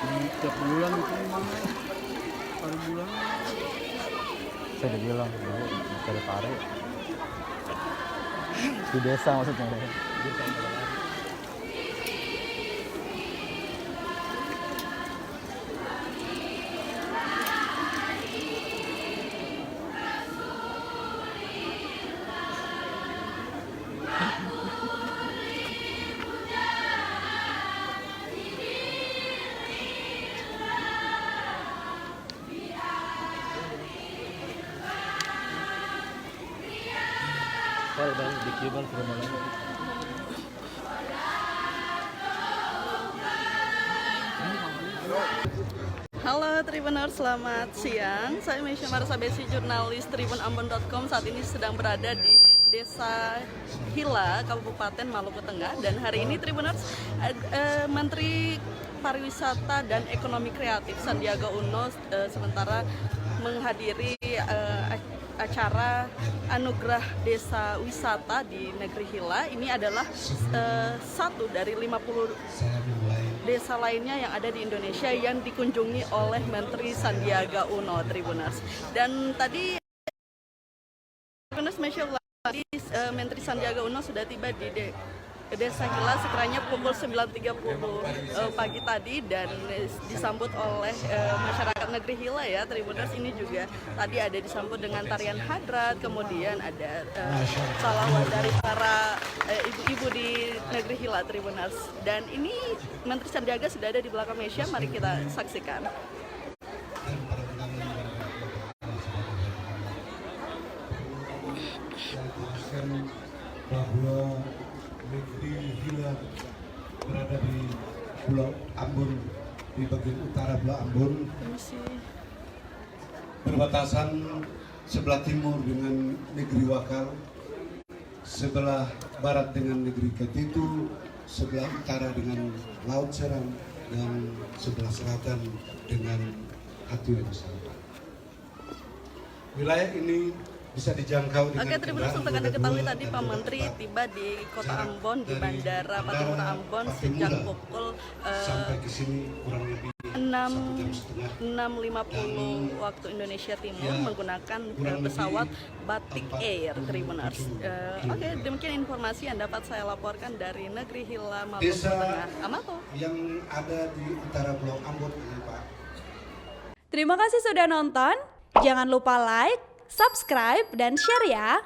Tiap bulan itu gimana? Per bulan. Saya udah bilang dulu cari pare di desa maksudnya. Bang, dikit bang, ke rumah lagi. Halo Tribuners, selamat siang. Saya Mesya Marsabesi, jurnalis tribunambon.com. Saat ini sedang berada di Desa Hila, Kabupaten Maluku Tengah. Dan hari ini Tribuners, Menteri Pariwisata dan Ekonomi Kreatif Sandiaga Uno sementara menghadiri acara Anugerah Desa Wisata di Negeri Hila. Ini adalah satu dari 50 desa lainnya yang ada di Indonesia yang dikunjungi oleh Menteri Sandiaga Uno, Tribuners. Dan tadi Tribuners Menteri Sandiaga Uno sudah tiba di Desa Hila sekiranya pukul 9.30 pagi tadi dan disambut oleh masyarakat negeri Hila ya, Tribuners. Ini juga tadi ada disambut dengan tarian hadrat, kemudian ada salawat dari para ibu-ibu di negeri Hila, Tribuners. Dan ini Menteri Sandiaga sudah ada di belakang Mesya, mari kita saksikan. Bahwa negeri Hila berada di Pulau Ambon, di bagian utara Pulau Ambon, berbatasan sebelah timur dengan negeri Wakal, sebelah barat dengan negeri Ketitu, sebelah utara dengan Laut Seram, dan sebelah selatan dengan Hatiwen. Wilayah ini bisa dijangkau dengan Tribuners, untuk Anda ketahui tadi Pak Menteri tiba di Kota Ambon, di Bandara Patimura Ambon sejak pukul 6.50 waktu Indonesia Timur menggunakan pesawat Batik Air, Tribuners. Demikian informasi yang dapat saya laporkan dari negeri Hila, Maluku Tengah. Amato. Yang ada di utara Pulau Ambon ini, Pak. Terima kasih sudah nonton. Jangan lupa like, subscribe, dan share ya.